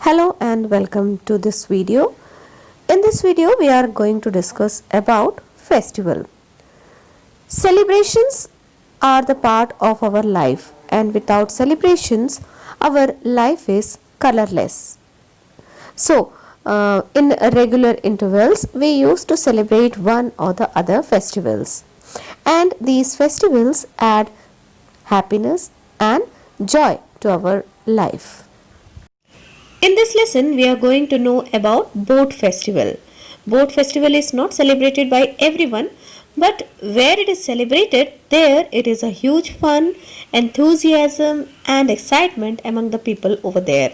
Hello and welcome to this video. In this video we are going to discuss about festival. Celebrations are the part of our life, and without celebrations our life is colorless. So in regular intervals we used to celebrate one or the other festivals, and these festivals add happiness and joy to our life. In this lesson, we are going to know about Boat Festival. Boat Festival is not celebrated by everyone, but where it is celebrated, there it is a huge fun, enthusiasm, and excitement among the people over there.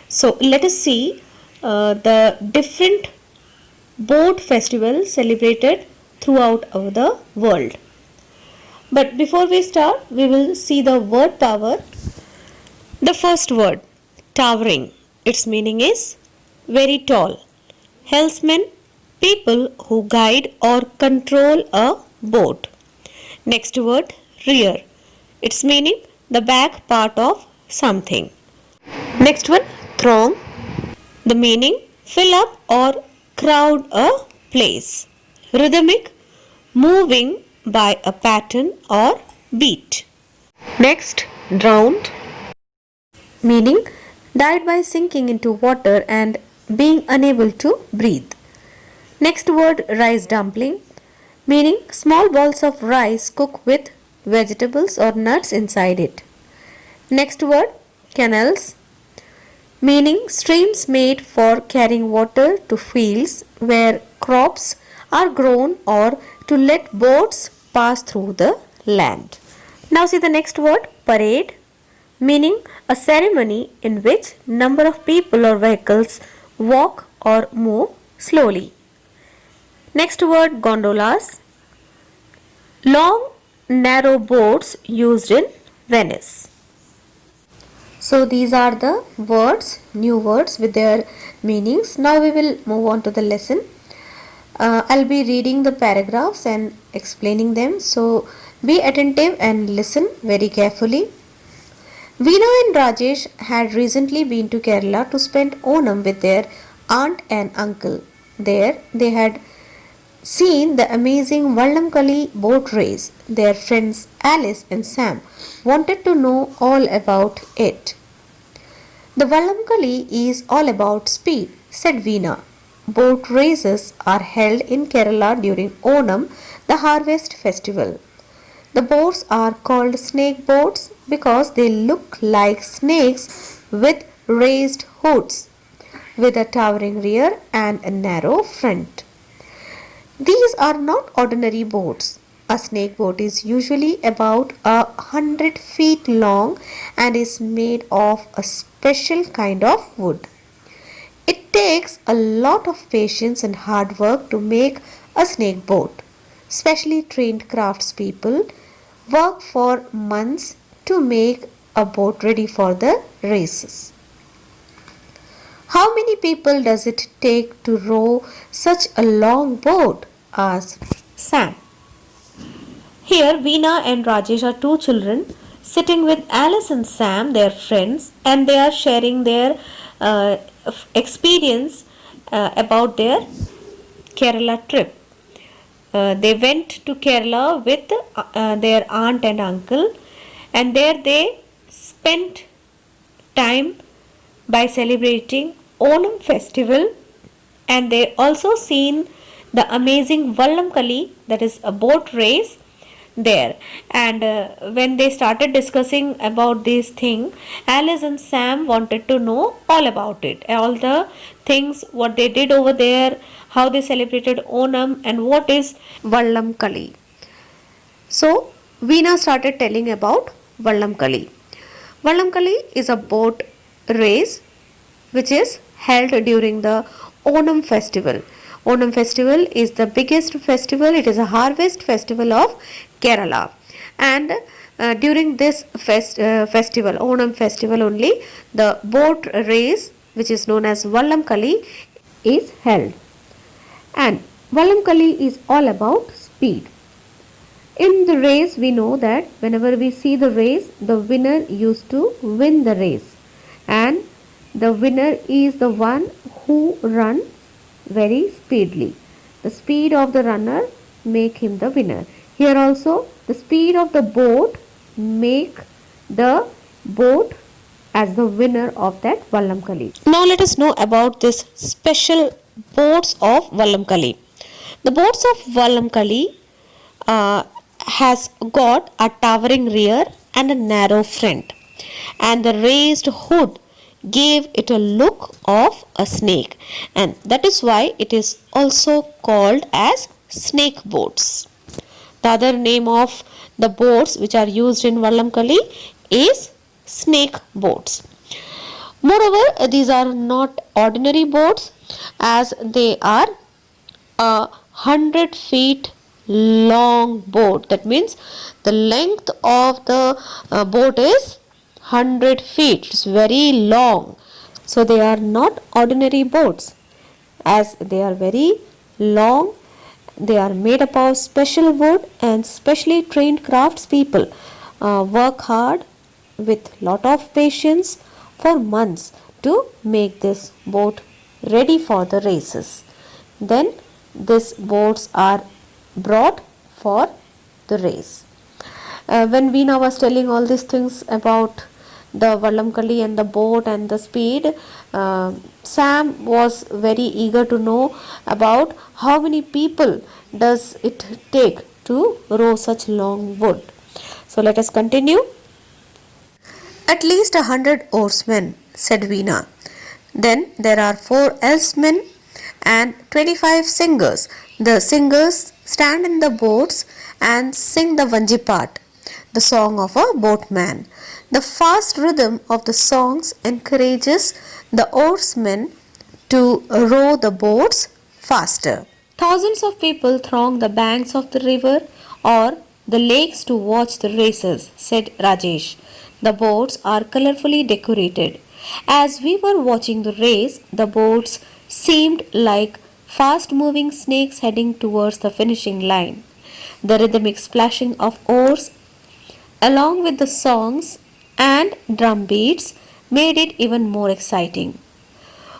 So let us see the different boat festivals celebrated throughout the world. But before we start, we will see the word power. The first word, towering. Its meaning is very tall. Helmsmen, people who guide or control a boat. Next word, rear. Its meaning the back part of something. Next one, throng. The meaning fill up or crowd a place. Rhythmic, moving by a pattern or beat. Next, drowned, meaning died by sinking into water and being unable to breathe. Next word, rice dumpling, meaning small balls of rice cooked with vegetables or nuts inside it. Next word, canals, meaning streams made for carrying water to fields where crops are grown or to let boats pass through the land. Now see the next word, parade, meaning a ceremony in which number of people or vehicles walk or move slowly. Next word, gondolas, long narrow boats used in Venice. So these are the words, new words with their meanings. Now we will move on to the lesson. I'll be reading the paragraphs and explaining them, so be attentive and listen very carefully. Veena and Rajesh had recently been to Kerala to spend Onam with their aunt and uncle. There they had seen the amazing Vallamkali boat race. Their friends Alice and Sam wanted to know all about it. The Vallamkali is all about speed, said Veena. Boat races are held in Kerala during Onam, the harvest festival. The boats are called snake boats because they look like snakes with raised hoods, with a towering rear and a narrow front. These are not ordinary boats. A snake boat is usually about 100 feet long and is made of a special kind of wood. It takes a lot of patience and hard work to make a snake boat. Specially trained craftspeople work for months to make a boat ready for the races. How many people does it take to row such a long boat? Asked Sam. Here Veena and Rajesh are two children sitting with Alice and Sam, their friends, and they are sharing their experience about their Kerala trip. They went to Kerala with their aunt and uncle, and there they spent time by celebrating Onam festival, and they also seen the amazing Vallamkali, that is a boat race there. And when they started discussing about this thing, Alice and Sam wanted to know all about it, all the things what they did over there, how they celebrated Onam, and what is Vallamkali. So Veena started telling about Vallamkali. Vallamkali is a boat race which is held during the Onam festival. Onam festival is the biggest festival. It is a harvest festival of Kerala, and during this festival, Onam festival only, the boat race which is known as Vallamkali is held. And Vallamkali is all about speed. In the race, we know that whenever we see the race, the winner used to win the race, and The winner is the one who runs very speedily. The speed of the runner make him the winner. Here also the speed of the boat make the boat as the winner of that Vallamkali. Now let us know about this special boats of Vallamkali. The boats of Vallamkali has got a towering rear and a narrow front, and the raised hood gave it a look of a snake, and that is why it is also called as snake boats. The other name of the boats which are used in Vallamkali is snake boats. Moreover, these are not ordinary boats, as they are 100 feet long boat. That means the length of the boat is 100 feet. It's very long. So they are not ordinary boats, as they are very long. They are made up of special wood, and specially trained craftspeople work hard with lot of patience for months to make this boat ready for the races. Then these boats are brought for the race. When Veena was telling all these things about the Vallamkali and the boat and the speed, Sam was very eager to know about how many people does it take to row such long wood. So let us continue. At least 100 oarsmen, said Veena. Then there are 4 elfsmen and 25 singers. The singers stand in the boats and sing the Vanji part, the song of a boatman. The fast rhythm of the songs encourages the oarsmen to row the boats faster. Thousands of people throng the banks of the river or the lakes to watch the races, said Rajesh. The boats are colorfully decorated. As we were watching the race, the boats seemed like fast moving snakes heading towards the finishing line. The rhythmic splashing of oars, along with the songs and drum beats, made it even more exciting.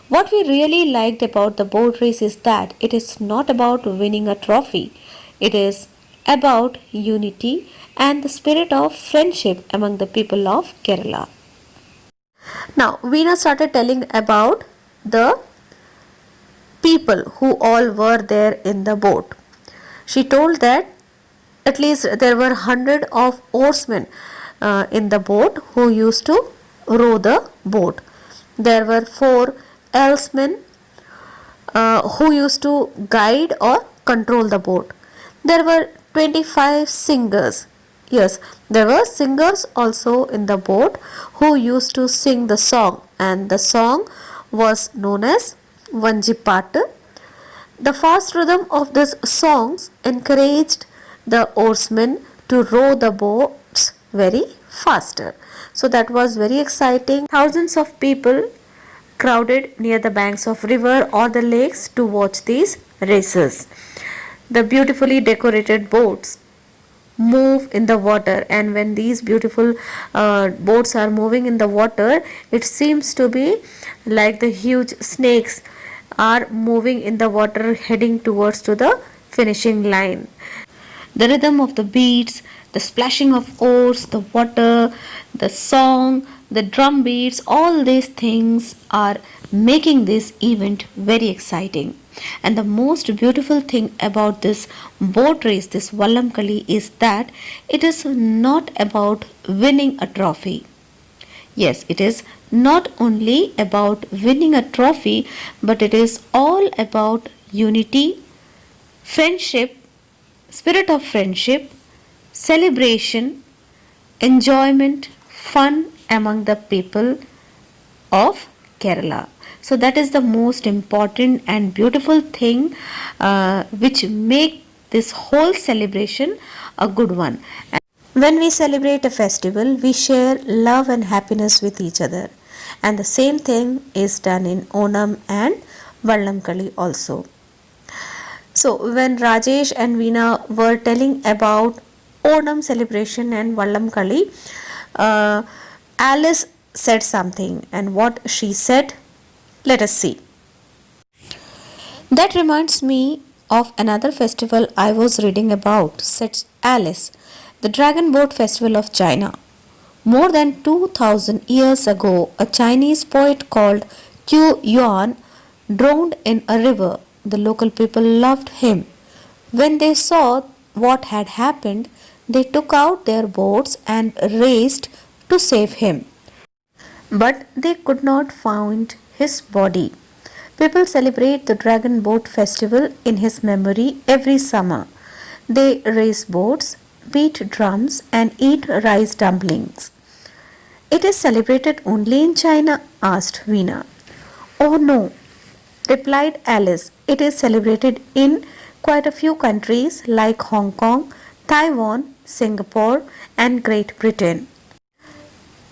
What we really liked about the boat race is that it is not about winning a trophy, it is about unity and the spirit of friendship among the people of Kerala. Now, Veena started telling about the people who all were there in the boat. She told that at least there were 100 oarsmen in the boat who used to row the boat. There were 4 elfsmen who used to guide or control the boat. There were 25 singers. Yes, there were singers also in the boat who used to sing the song, and the song was known as Vanjipat. The fast rhythm of these songs encouraged the oarsmen to row the boats very faster. So that was very exciting. Thousands of people crowded near the banks of river or the lakes to watch these races. The beautifully decorated boats move in the water, and when these beautiful boats are moving in the water, it seems to be like the huge snakes are moving in the water heading towards to the finishing line. The rhythm of the beats, the splashing of oars, the water, the song, the drum beats, all these things are making this event very exciting. And the most beautiful thing about this boat race, this Vallamkali, is that it is not about winning a trophy. Yes, it is not only about winning a trophy, but it is all about unity, friendship, spirit of friendship, celebration, enjoyment, fun among the people of Kerala. So that is the most important and beautiful thing which make this whole celebration a good one. When we celebrate a festival, we share love and happiness with each other. And the same thing is done in Onam and Vallamkali also. So when Rajesh and Veena were telling about Onam celebration and Vallamkali, Alice said something, and what she said, let us see. That reminds me of another festival I was reading about, said Alice, the Dragon Boat Festival of China. More than 2000 years ago, a Chinese poet called Qu Yuan drowned in a river. The local people loved him. When they saw what had happened, they took out their boats and raced to save him. But they could not find his body. People celebrate the Dragon Boat Festival in his memory every summer. They race boats, beat drums, and eat rice dumplings. It is celebrated only in China? Asked Veena. Oh no, replied Alice. It is celebrated in quite a few countries like Hong Kong, Taiwan, Singapore, and Great Britain.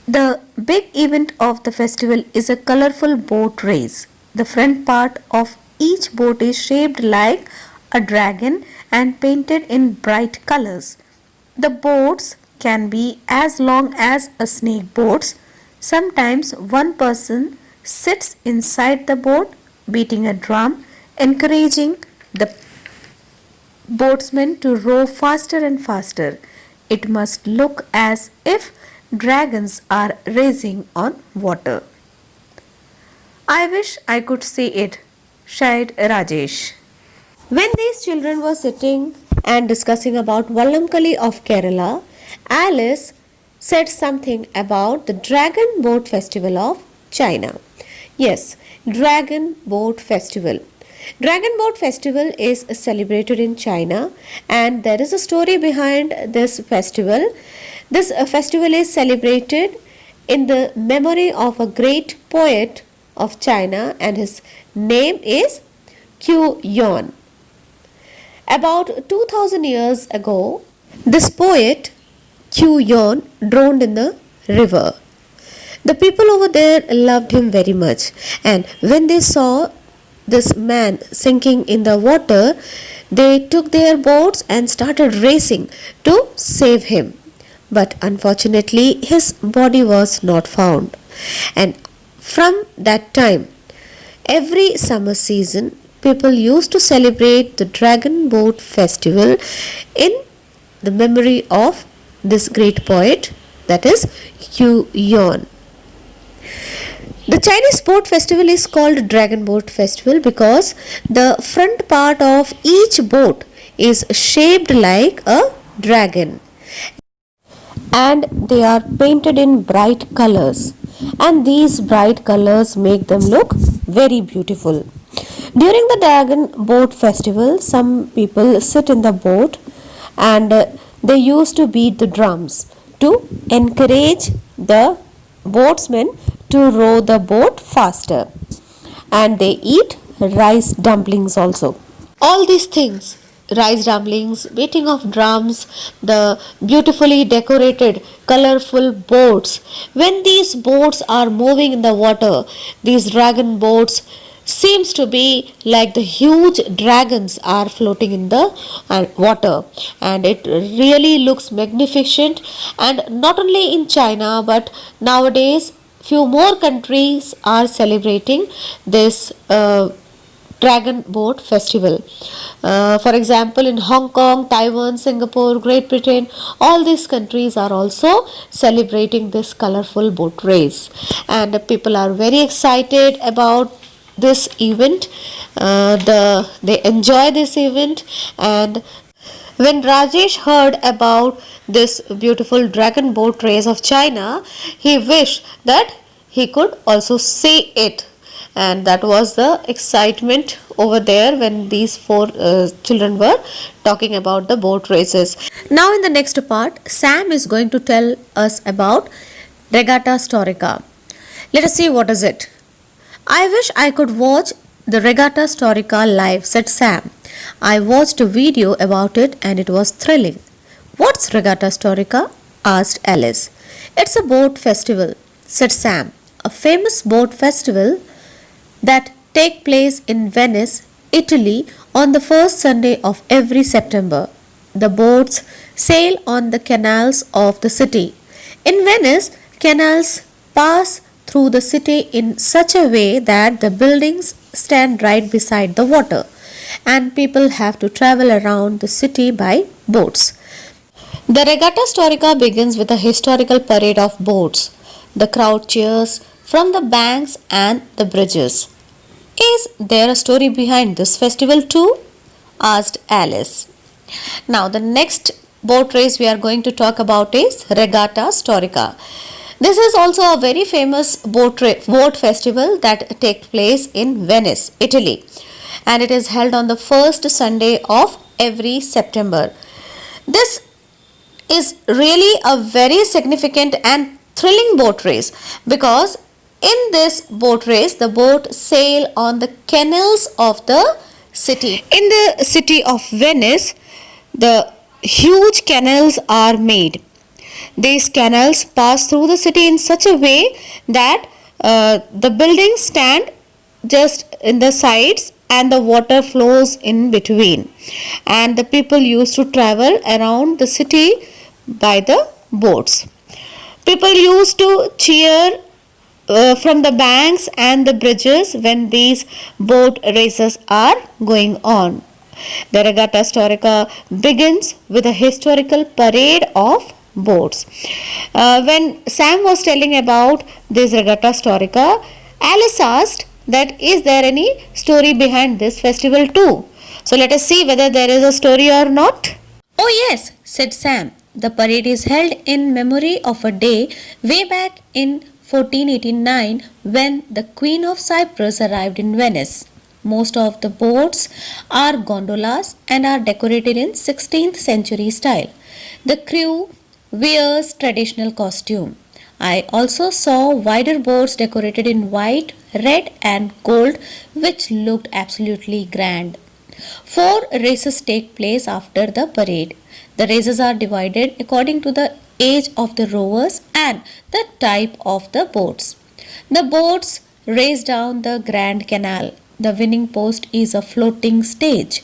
The big event of the festival is a colorful boat race. The front part of each boat is shaped like a dragon and painted in bright colors. The boats can be as long as a snake boats. Sometimes one person sits inside the boat beating a drum, encouraging the boatsmen to row faster and faster. It must look as if dragons are racing on water. I wish I could see it, sighed Rajesh. When these children were sitting and discussing about Vallamkali of Kerala, Alice said something about the Dragon Boat Festival of China. Yes, Dragon Boat Festival. Dragon Boat Festival is celebrated in China, and there is a story behind this festival. This festival is celebrated in the memory of a great poet of China, and his name is Qu Yuan. About 2000 years ago, this poet Qu Yuan drowned in the river. The people over there loved him very much, and when they saw this man sinking in the water, they took their boats and started racing to save him. But unfortunately, his body was not found. And from that time, every summer season, people used to celebrate the Dragon Boat Festival in the memory of this great poet, that is Qu Yuan. The Chinese boat festival is called Dragon Boat Festival because the front part of each boat is shaped like a dragon, and they are painted in bright colors, and these bright colors make them look very beautiful. During the Dragon Boat Festival, some people sit in the boat and they used to beat the drums to encourage the boatsmen to row the boat faster, and they eat rice dumplings also. All these things, rice dumplings, beating of drums, the beautifully decorated colorful boats, when these boats are moving in the water, these dragon boats seems to be like the huge dragons are floating in the water, and it really looks magnificent. And not only in China, but nowadays few more countries are celebrating this Dragon Boat Festival. For example, in Hong Kong, Taiwan, Singapore, Great Britain, all these countries are also celebrating this colorful boat race, and people are very excited about this event. They enjoy this event, and when Rajesh heard about this beautiful dragon boat race of China, he wished that he could also see it, and that was the excitement over there when these four children were talking about the boat races. Now in the next part, Sam is going to tell us about Regatta Storica. Let us see what is it. I wish I could watch the Regatta Storica live, said Sam. I watched a video about it and it was thrilling. What's Regatta Storica? Asked Alice. It's a boat festival, said Sam. A famous boat festival that take place in Venice, Italy on the first Sunday of every September. The boats sail on the canals of the city. In Venice, canals pass through the city in such a way that the buildings stand right beside the water and people have to travel around the city by boats. The Regatta Storica begins with a historical parade of boats. The crowd cheers from the banks and the bridges. Is there a story behind this festival too? Asked Alice. Now, the next boat race we are going to talk about is Regatta Storica. This is also a very famous boat festival that takes place in Venice, Italy, and it is held on the first Sunday of every September. This is really a very significant and thrilling boat race because in this boat race the boat sail on the canals of the city. In the city of Venice, the huge canals are made. These canals pass through the city in such a way that the buildings stand just in the sides and the water flows in between, and the people used to travel around the city by the boats. People used to cheer from the banks and the bridges when these boat races are going on. The Regatta Storica begins with a historical parade of boats. When Sam was telling about this Regatta Storica, Alice asked that is there any story behind this festival too? So let us see whether there is a story or not. Oh yes, said Sam. The parade is held in memory of a day way back in 1489 when the Queen of Cyprus arrived in Venice. Most of the boats are gondolas and are decorated in 16th century style. The crew wears traditional costume. I also saw wider boats decorated in white, red and gold which looked absolutely grand. 4 races take place after the parade. The races are divided according to the age of the rowers and the type of the boats. The boats race down the Grand Canal. The winning post is a floating stage.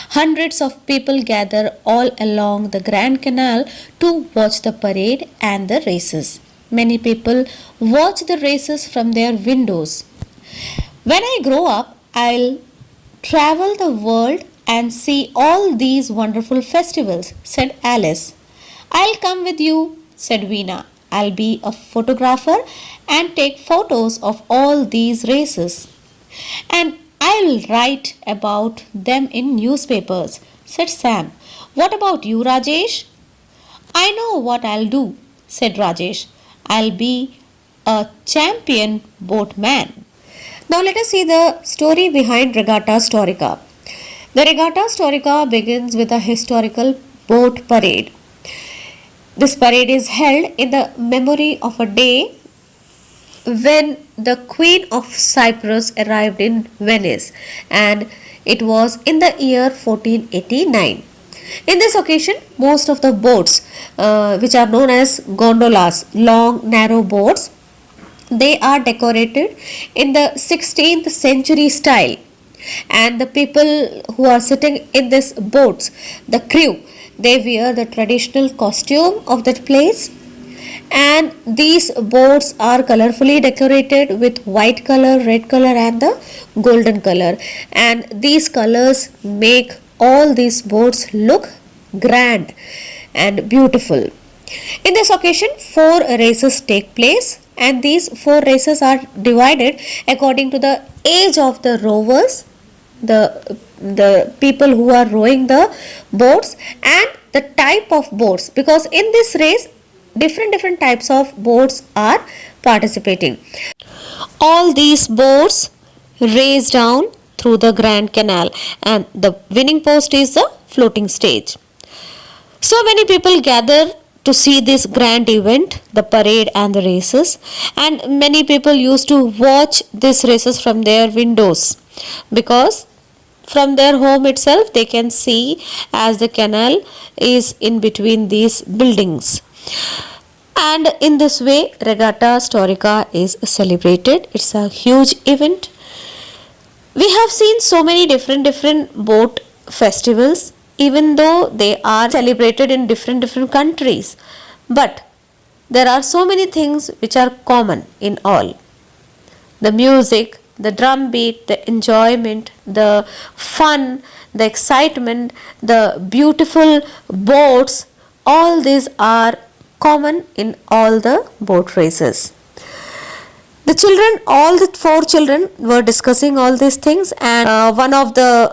Hundreds of people gather all along the Grand Canal to watch the parade and the races. Many people watch the races from their windows. When I grow up, I'll travel the world and see all these wonderful festivals, said Alice. I'll come with you, said Veena. I'll be a photographer and take photos of all these races. And I'll write about them in newspapers, said Sam. What about you, Rajesh? I know what I'll do, said Rajesh. I'll be a champion boatman. Now let us see the story behind Regatta Storica. The Regatta Storica begins with a historical boat parade. This parade is held in the memory of a day when the Queen of Cyprus arrived in Venice, and it was in the year 1489. In this occasion, most of the boats, which are known as gondolas, long narrow boats, they are decorated in the 16th century style, and the people who are sitting in these boats, the crew, they wear the traditional costume of that place, and these boats are colorfully decorated with white color, red color and the golden color, and these colors make all these boats look grand and beautiful. In this occasion, 4 races take place, and these 4 races are divided according to the age of the rowers, the people who are rowing the boats, and the type of boats, because in this race different types of boats are participating. All these boats race down through the Grand Canal, and the winning post is the floating stage. So many people gather to see this grand event, the parade and the races, and many people used to watch these races from their windows, because from their home itself they can see as the canal is in between these buildings. And in this way, Regatta Storica is celebrated. It's a huge event. We have seen so many different boat festivals, even though they are celebrated in different countries. But there are so many things which are common in all. The music, the drum beat, the enjoyment, the fun, the excitement, the beautiful boats, all these are common in all the boat races. The children, all the four children were discussing all these things, and one of the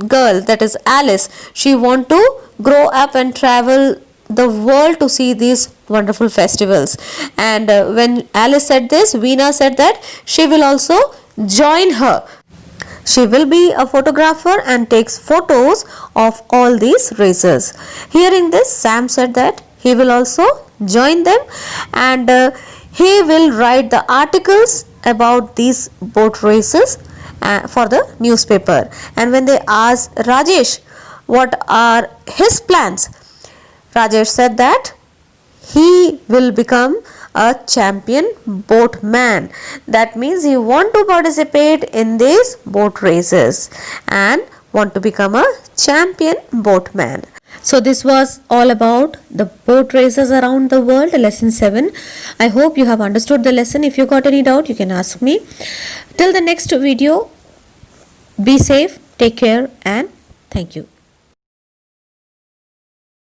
girl, that is Alice, she want to grow up and travel the world to see these wonderful festivals. And when Alice said this, Veena said that she will also join her. She will be a photographer and takes photos of all these races. Hearing this, Sam said that he will also join them, and he will write the articles about these boat races for the newspaper. And when they asked Rajesh what are his plans, Rajesh said that he will become a champion boatman. That means he want to participate in these boat races and want to become a champion boatman. So this was all about the boat races around the world, lesson 7. I hope you have understood the lesson. If you got any doubt, you can ask me. Till the next video, be safe, take care, and thank you.